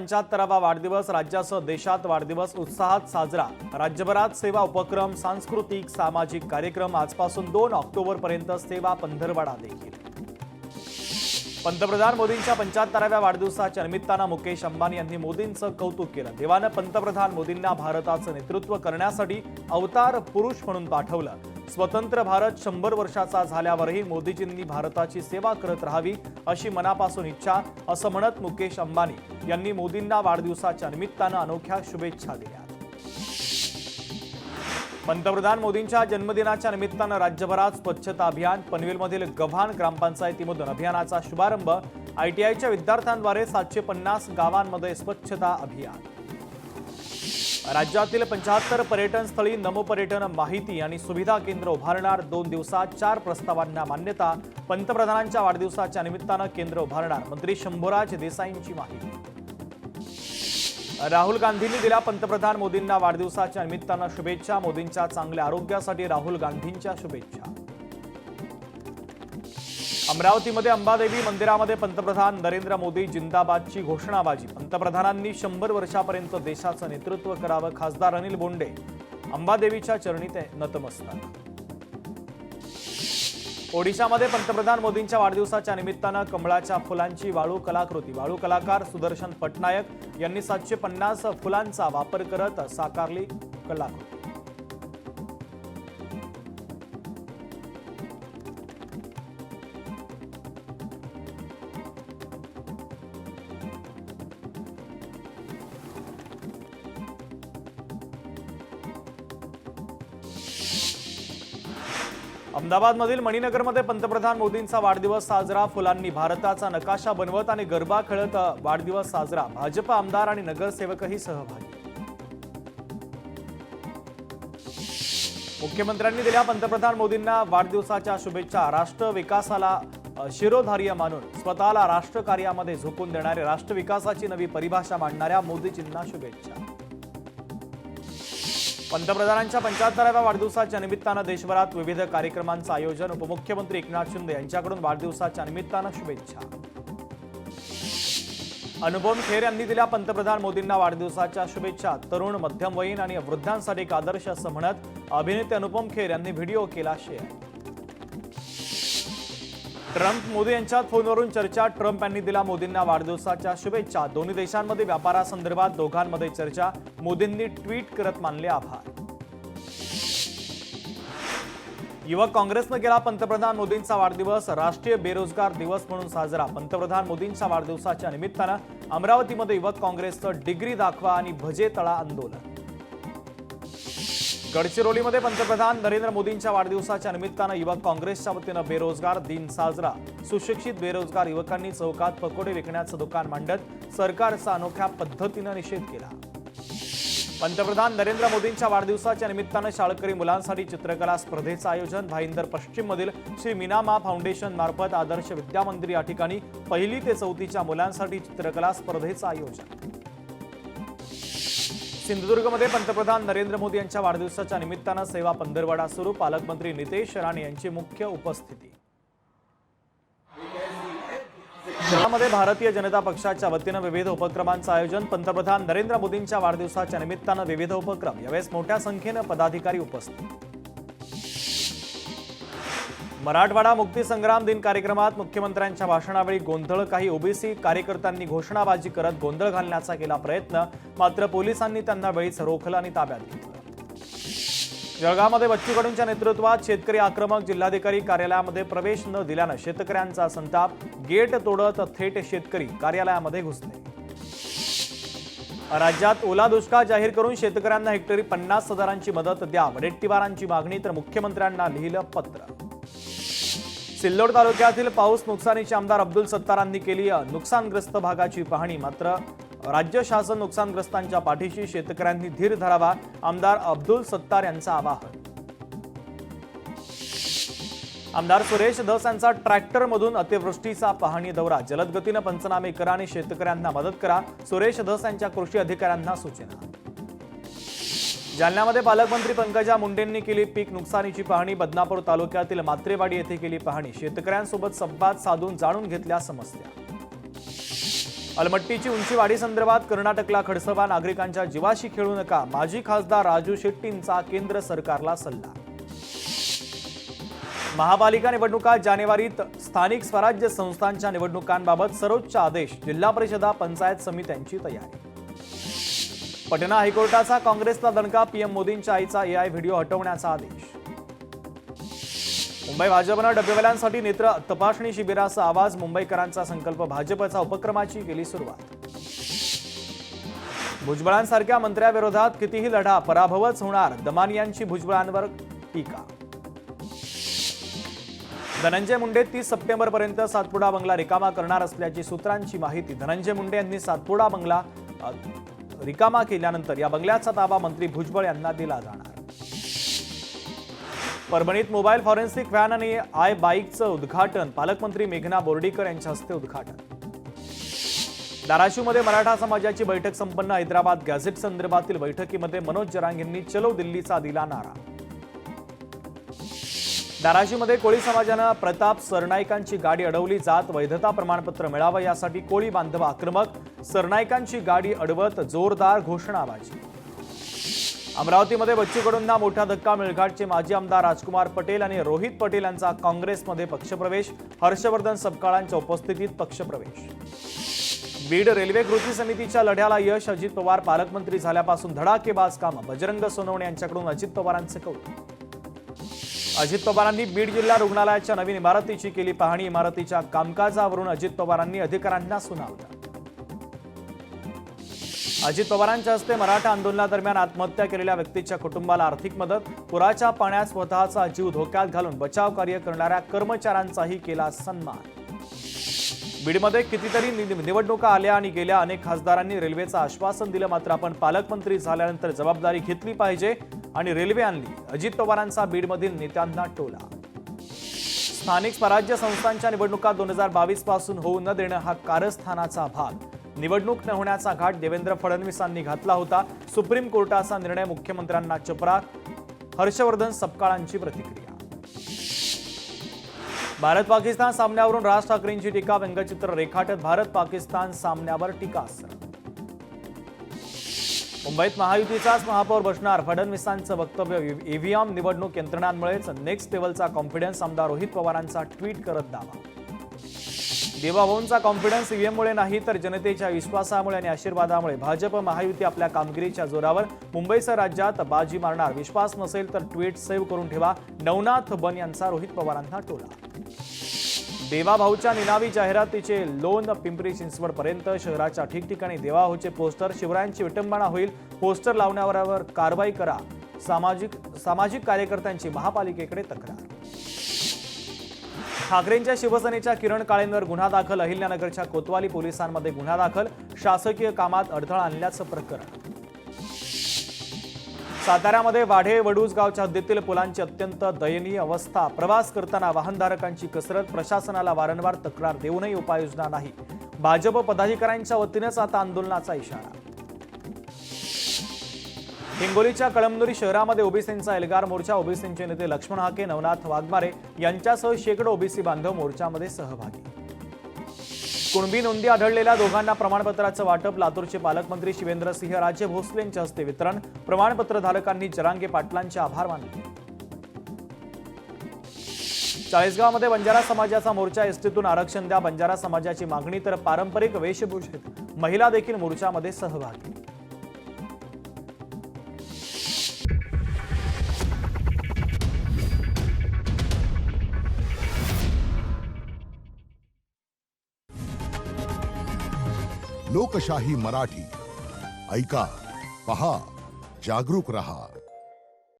75वा वाढदिवस राज्यासह देशात वाढदिवस उत्साहात साजरा। राज्यभरात सेवा उपक्रम, सांस्कृतिक सामाजिक कार्यक्रम। आजपासून 2 ऑक्टोबर पर्यंत सेवा पंधरवडा देखील। पंतप्रधान मोदींच्या 75व्या वाढदिवसाच्या निमित्तानं मुकेश अंबानी यांनी मोदींचं कौतुक केलं। देवानं पंतप्रधान मोदींना भारताचं नेतृत्व करण्यासाठी अवतार पुरुष म्हणून पाठवलं। स्वतंत्र भारत 100 वर्षाचा झाल्यावरही मोदीजींनी भारताची सेवा करत राहावी अशी मनापासून इच्छा, असं म्हणत मुकेश अंबानी यांनी मोदींना वाढदिवसाच्या निमित्तानं अनोख्या शुभेच्छा दिल्या। पंतप्रधान मोदींच्या जन्मदिनाच्या निमित्तानं राज्यभरात स्वच्छता अभियान। पनवेलमधील गव्हाण ग्रामपंचायतीमधून अभियानाचा शुभारंभ। ITIच्या विद्यार्थ्यांद्वारे 750 गावांमध्ये स्वच्छता अभियान। राज्यातील 75 पर्यटन स्थळी नमो पर्यटन माहिती आणि सुविधा केंद्र उभारणार। 2 दिवसात 4 प्रस्तावांना मान्यता। पंतप्रधानांच्या वाढदिवसाच्या निमित्तानं केंद्र उभारणार। मंत्री शंभूराज देसाईंची माहिती। राहुल गांधींनी दिल्या पंतप्रधान मोदींना वाढदिवसाच्या निमित्तानं शुभेच्छा। मोदींच्या चांगल्या आरोग्यासाठी राहुल गांधींच्या शुभेच्छा। अमरावतीमध्ये अंबादेवी मंदिरामध्ये पंतप्रधान नरेंद्र मोदी जिंदाबादची घोषणाबाजी। पंतप्रधानांनी 100 वर्षापर्यंत देशाचं नेतृत्व करावं। खासदार अनिल बोंडे अंबादेवीच्या चरणी ते नतमस्तक। ओडिशामध्ये पंतप्रधान मोदींच्या वाढदिवसाच्या निमित्तानं कमळाच्या फुलांची वाळू कलाकृती। वाळू कलाकार सुदर्शन पटनायक यांनी 750 फुलांचा वापर करत साकारली कलाकृती। अहमदाबादमधील मणिनगरमध्ये पंतप्रधान मोदींचा वाढदिवस साजरा। फुलांनी भारताचा नकाशा बनवत आणि गरबा खेळत वाढदिवस साजरा। भाजप आमदार आणि नगरसेवकही सहभागी। मुख्यमंत्र्यांनी दिल्या पंतप्रधान मोदींना वाढदिवसाच्या शुभेच्छा। राष्ट्र विकासाला शिरोधार्य मानून स्वतःला राष्ट्रकार्यामध्ये झोकून देणारे राष्ट्र विकासाची नवी परिभाषा मांडणाऱ्या मोदीजींना शुभेच्छा। पंतप्रधानांच्या 75व्या वाढदिवसाच्या निमित्तानं देशभरात विविध कार्यक्रमांचं आयोजन। उपमुख्यमंत्री एकनाथ शिंदे यांच्याकडून वाढदिवसाच्या निमित्तानं शुभेच्छा। अनुपम खेर यांनी दिल्या पंतप्रधान मोदींना वाढदिवसाच्या शुभेच्छा। तरुण, मध्यमवयीन आणि वृद्धांसाठी एक आदर्श असं म्हणत अभिनेते अनुपम खेर यांनी व्हिडिओ केला शेअर। ट्रम्प मोदी यांच्यात फोनवरून चर्चा। ट्रम्प यांनी दिल्या मोदींना वाढदिवसाच्या शुभेच्छा। दोन्ही देशांमध्ये व्यापारासंदर्भात दोघांमध्ये चर्चा। मोदींनी ट्विट करत मानले आभार। युवक काँग्रेसनं केला पंतप्रधान मोदींचा वाढदिवस राष्ट्रीय बेरोजगार दिवस म्हणून साजरा। पंतप्रधान मोदींच्या वाढदिवसाच्या निमित्तानं अमरावतीमध्ये युवक काँग्रेसचं डिग्री दाखवा आणि भजे तळा आंदोलन। गडचिरोलीमध्ये पंतप्रधान नरेंद्र मोदींच्या वाढदिवसाच्या निमित्तानं युवक काँग्रेसच्या वतीनं बेरोजगार दिन साजरा। सुशिक्षित बेरोजगार युवकांनी चौकात पकोडे विकण्याचं दुकान मांडत सरकारचा अनोख्या पद्धतीनं निषेध केला। पंतप्रधान नरेंद्र मोदींच्या वाढदिवसाच्या निमित्तानं शाळकरी मुलांसाठी चित्रकला स्पर्धेचं आयोजन। भाईंदर पश्चिममधील श्री मीनामा फाउंडेशन मार्फत आदर्श विद्यामंदिर या ठिकाणी 1ली ते 4थीच्या मुलांसाठी चित्रकला स्पर्धेचं आयोजन। सिंधुदुर्गमध्ये पंतप्रधान नरेंद्र मोदी यांच्या वाढदिवसाच्या निमित्तानं सेवा पंधरवडा सुरू। पालकमंत्री नितेश राणे यांची मुख्य उपस्थिती। शहरामध्ये भारतीय जनता पक्षाच्या वतीनं विविध उपक्रमांचं आयोजन। पंतप्रधान नरेंद्र मोदींच्या वाढदिवसाच्या निमित्तानं विविध उपक्रम। यावेळेस मोठ्या संख्येनं पदाधिकारी उपस्थित। मराठवाडा मुक्ती संग्राम दिन कार्यक्रमात मुख्यमंत्र्यांच्या भाषणावेळी गोंधळ। काही ओबीसी कार्यकर्त्यांनी घोषणाबाजी करत गोंधळ घालण्याचा केला प्रयत्न, मात्र पोलिसांनी त्यांना वेळीच रोखलं आणि ताब्यात घेतलं। जळगावमध्ये बच्चू कडूंच्या नेतृत्वात शेतकरी आक्रमक। जिल्हाधिकारी कार्यालयामध्ये प्रवेश न दिल्यानं शेतकऱ्यांचा संताप। गेट तोडत थेट शेतकरी कार्यालयामध्ये घुसले। राज्यात ओला दुष्काळ जाहीर करून शेतकऱ्यांना हेक्टरी 50,000ची मदत द्या, वडेट्टीवारांची मागणी। तर मुख्यमंत्र्यांना लिहिलं पत्र। सिल्लोड तालुक्यातील पाऊस नुकसानीची आमदार अब्दुल सत्तारांनी केली नुकसानग्रस्त भागाची पाहणी। मात्र राज्य शासन नुकसानग्रस्तांच्या पाठीशी, शेतकऱ्यांनी धीर धरावा, आमदार अब्दुल सत्तार यांचं आवाहन। आमदार सुरेश धस यांचा ट्रॅक्टरमधून अतिवृष्टीचा पाहणी दौरा। जलद गतीनं पंचनामे करा आणि शेतकऱ्यांना मदत करा, सुरेश धस यांच्या कृषी अधिकाऱ्यांना सूचना। जालन्यामध्ये पालकमंत्री पंकजा मुंडेंनी केली पीक नुकसानीची पाहणी। बदनापूर तालुक्यातील मात्रेवाडी येथे केली पाहणी। शेतकऱ्यांसोबत संवाद साधून जाणून घेतल्या समस्या। अलमट्टीची उंची वाढीसंदर्भात कर्नाटकला खडसभा, नागरिकांच्या जीवाशी खेळू नका, माजी खासदार राजू शेट्टींचा केंद्र सरकारला सल्ला. महापालिका निवडणुका जानेवारीत, स्थानिक स्वराज्य संस्थांच्या निवडणुकांबाबत सर्वोच्च आदेश, जिल्हा परिषदा, पंचायत समित्यांची तयारी. पटना हायकोर्टाचा काँग्रेसला दणका, पीएम मोदींच्या आईचा एआय व्हिडिओ हटवण्याचा आदेश. मुंबई भाजपनं डबेवाल्यांसाठी नेत्र तपासणी शिबिराचा आवाज, मुंबईकरांचा संकल्प, भाजपचा उपक्रमाची केली सुरुवात. भुजबळांसारख्या मंत्र्याविरोधात कितीही लढा, पराभवच होणार, दमानियांची भुजबळांवर टीका. धनंजय मुंडे 30 सप्टेंबरपर्यंत सातपुडा बंगला रिकामा करणार असल्याची सूत्रांची माहिती. धनंजय मुंडे यांनी सातपुडा बंगला रिकामा केल्यानंतर या बंगल्याचा ताबा मंत्री भुजबळ यांना दिला जाणार. परभणीत मोबाईल फॉरेन्सिक व्हॅन आणि आय बाईकचं उद्घाटन, पालकमंत्री मेघना बोर्डीकर यांच्या हस्ते उद्घाटन. धाराशिवमध्ये मराठा समाजाची बैठक संपन्न, हैदराबाद गॅझेट संदर्भातील बैठकीमध्ये मनोज जरांगेंनी चलो दिल्लीचा दिला नारा. धाराशिवमध्ये कोळी समाजानं प्रताप सरनाईकांची गाडी अडवली, जात वैधता प्रमाणपत्र मिळावं यासाठी कोळी बांधव आक्रमक, सरनाईकांची गाडी अडवत जोरदार घोषणाबाजी. अमरावतीमध्ये बच्चू कडूंना मोठा धक्का, मेळघाटचे माजी आमदार राजकुमार पटेल आणि रोहित पटेल यांचा काँग्रेसमध्ये पक्षप्रवेश, हर्षवर्धन सपकाळांच्या उपस्थितीत पक्षप्रवेश. बीड रेल्वे कृती समितीच्या लढ्याला यश, अजित पवार पालकमंत्री झाल्यापासून धडाकेबाज काम, बजरंग सोनवणे यांच्याकडून अजित पवारांचे कौतुक. अजित पवारांनी बीड जिल्हा रुग्णालयाच्या नवीन इमारतीची केली पाहणी, इमारतीच्या कामकाजावरून अजित पवारांनी अधिकाऱ्यांना सुनावलं. अजित पवारांच्या हस्ते मराठा आंदोलनादरम्यान आत्महत्या केलेल्या व्यक्तीच्या कुटुंबाला आर्थिक मदत, पुराच्या पाण्यात स्वतःचा जीव धोक्यात घालून बचाव कार्य करणाऱ्या कर्मचाऱ्यांचाही केला सन्मान. बीडमध्ये कितीतरी निवडणुका आल्या आणि गेल्या, अनेक खासदारांनी रेल्वेचं आश्वासन दिलं, मात्र आपण पालकमंत्री झाल्यानंतर जबाबदारी घेतली पाहिजे आणि रेल्वे आणली, अजित पवारांचा बीडमधील नेत्यांना टोला. स्थानिक स्वराज्य संस्थांच्या निवडणुका 2022 पासून होऊ न देणं हा कारस्थानाचा भाग, निवडणूक न होण्याचा घाट देवेंद्र फडणवीसांनी घातला होता. सुप्रीम कोर्टाचा निर्णय, मुख्यमंत्र्यांना चपराक, हर्षवर्धन सपकाळांची प्रतिक्रिया. भारत पाकिस्तान सामन्यावरून राज ठाकरेंची टीका, व्यंगचित्र रेखाटत भारत पाकिस्तान सामन्यावर टीकास्त्र. मुंबईत महायुतीचाच महापौर बसणार, फडणवीसांचं वक्तव्य, ईव्हीएम निवडणूक यंत्रणांमुळेच नेक्स्ट लेव्हलचा कॉन्फिडन्स, आमदार रोहित पवारांचा ट्विट करत दावा. देवाभाऊंचा कॉन्फिडन्स ईव्हीएममुळे नाही तर जनतेच्या विश्वासामुळे आणि आशीर्वादामुळे, भाजप महायुती आपल्या कामगिरीच्या जोरावर मुंबईसह राज्यात बाजी मारणार, विश्वास नसेल तर ट्विट सेव्ह करून ठेवा, नवनाथ बन यांचा रोहित पवारांना टोला. देवाभाऊच्या निनावी जाहिरातीचे लोन पिंपरी चिंचवड पर्यंत, शहराच्या ठिकठिकाणी देवाभाऊचे पोस्टर, शिवरायांची विटंबना होईल, पोस्टर लावण्यावर कारवाई करा, सामाजिक कार्यकर्त्यांची महापालिकेकडे तक्रार. ठाकरेंच्या शिवसेनेच्या किरण काळेंवर गुन्हा दाखल, अहिल्यानगरच्या कोतवाली पोलिसांमध्ये गुन्हा दाखल, शासकीय कामात अडथळा आणल्याचं प्रकरण. साताऱ्यामध्ये वाढे वडूज गावच्या हद्दीतील पुलांची अत्यंत दयनीय अवस्था, प्रवास करताना वाहनधारकांची कसरत, प्रशासनाला वारंवार तक्रार देऊनही उपाययोजना नाही, भाजप पदाधिकाऱ्यांच्या वतीनेच आता आंदोलनाचा इशारा. हिंगोलीच्या कळमनुरी शहरामध्ये ओबीसींचा एल्गार मोर्चा, ओबीसींचे नेते लक्ष्मण हाके, नवनाथ वाघमारे यांच्यासह शेकडो ओबीसी बांधव मोर्चामध्ये सहभागी. कुणबी नोंदी आढळलेल्या दोघांना प्रमाणपत्राचं वाटप, लातूरचे पालकमंत्री शिवेंद्रसिंह राजे भोसले यांच्या हस्ते वितरण, प्रमाणपत्रधारकांनी जरांगे पाटलांचे आभार मानले. चाळीसगावमध्ये बंजारा समाजाचा मोर्चा, एसटीतून आरक्षण द्या, बंजारा समाजाची मागणी, तर पारंपरिक वेशभूषेत महिला देखील मोर्चामध्ये सहभागी. लोकशाही मराठी ऐका, पहा, जागरूक रहा.